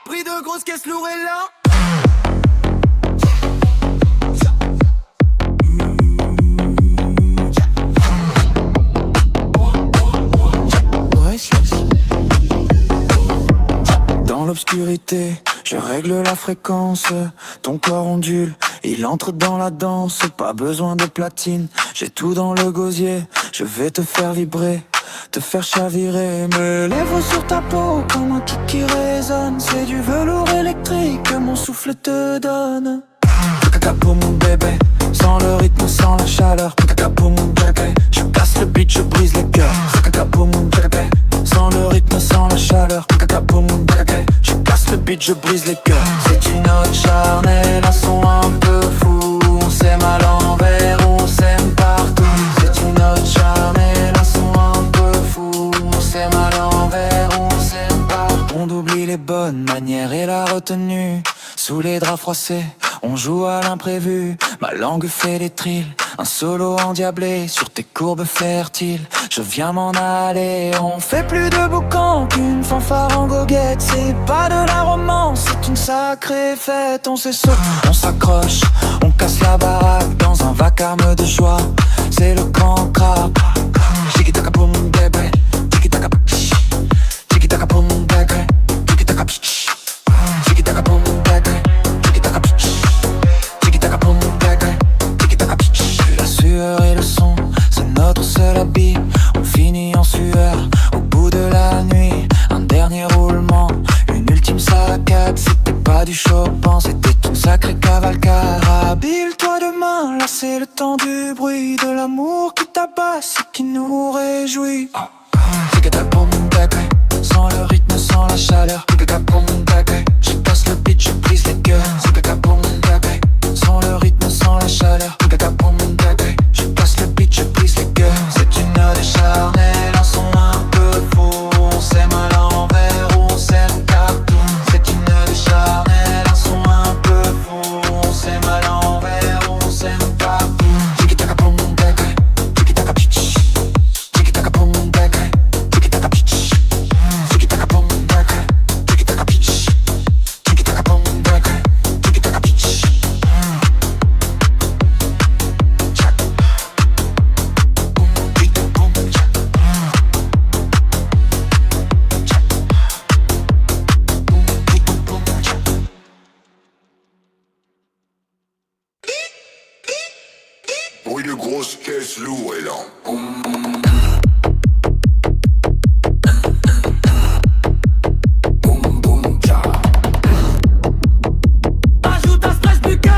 Pris de grosses caisses lourdes là. Dans l'obscurité, je règle la fréquence. Ton corps ondule, il entre dans la danse. Pas besoin de platine, j'ai tout dans le gosier. Je vais te faire vibrer, te faire chavirer. Mes lèvres sur ta peau comme un kick qui résonne. C'est du velours électrique que mon souffle te donne. Caca pour mon bébé, sans le rythme, sans la chaleur. Caca pour mon bébé, je casse le beat, je brise les cœurs. Caca pour mon bébé, sans le rythme, sans la chaleur. Caca pour mon bébé, je casse le beat, je brise les cœurs. C'est une note charnelle, un son un peu fou. On s'aime à l'envers, on s'aime partout. C'est une note charnelle, un son un peu fou. On s'aime à l'envers, on s'aime partout. On oublie les bonnes manières et la retenue. Sous les draps froissés, on joue à l'imprévu. Ma langue fait des trills, un solo endiablé sur tes courbes fertiles. Je viens m'en aller. On fait plus de boucan qu'une fanfare en goguette. C'est pas de la romance, c'est une sacrée fête. On s'essaute, on s'accroche, on casse la baraque dans un vacarme de joie. C'est le grand crabe. Tiki-taka pour mon bébé, tiki-taka, tiki-taka pour mon bébé, tiki-taka, tiki-taka pour mon bébé, tiki-taka, tiki-taka pour mon bébé, tiki-taka. La sueur et le son, c'est notre seul habit. On finit en sueur au bout de la nuit. Un dernier roulement, une ultime saccade. C'était pas du Chopin, c'était une sacrée cavalcade. Habille-toi demain, là c'est le temps du bruit. De l'amour qui tabasse et qui nous réjouit. Tiki-taka pour mon bébé, sans le rythme, sans la chaleur. Tiki-taka pour mon bébé, je passe le beat, je brise les cœurs. Tiki-taka pour mon bébé, sans le rythme, sans la chaleur. Tiki-taka pour mon bébé, je passe le beat, je brise les cœurs. C'est une ode charnelle, un son un peu fou. On s'aime à l'envers, on s'aime partout. C'est une ode charnelle, un son un peu fou. On s'aime à l'envers, on s'aime partout. Tiki-taka pour mon bébé, tiki-taka, tiki-taka pour mon bébé, tiki-taka, tiki-taka pour mon bébé, tiki-taka, tiki-taka pour mon bébé, tiki-taka. Bruit de grosses caisses lourdes et lents. Ajoute un stress plus que.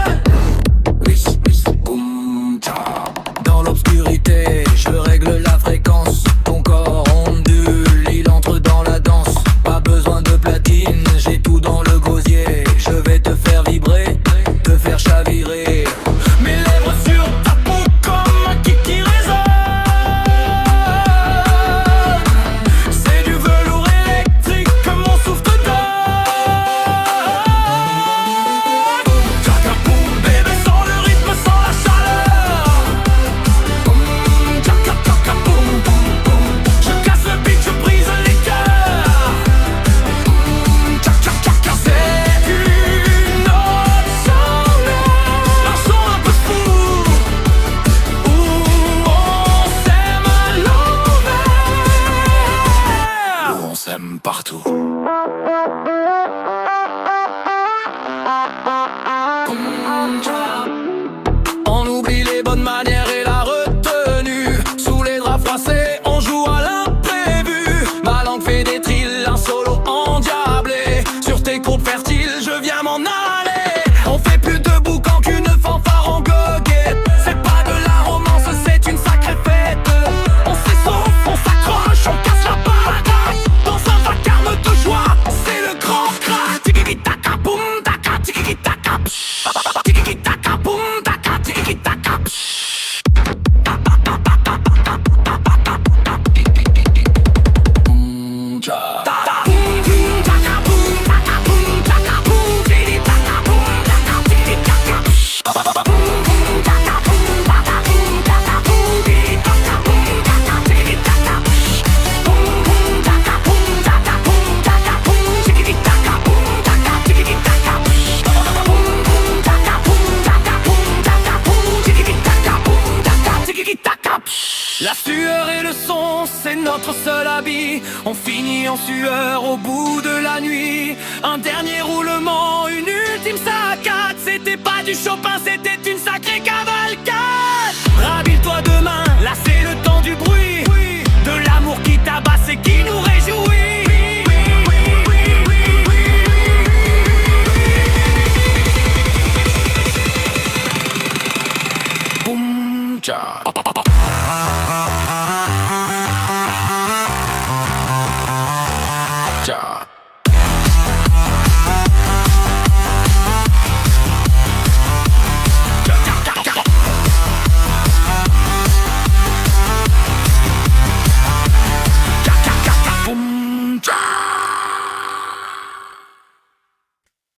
Dans l'obscurité, je règle la fréquence. Ton corps ondule, il entre dans la danse. Pas besoin de platine, j'ai tout dans le gosier. Je vais te faire vibrer, te faire chavirer. Mes lèvres sur ta peau comme un kick qui résonne. notre seul habit. On finit en sueur au bout de la nuit. Un dernier roulement, une ultime saccade. C'était pas du Chopin,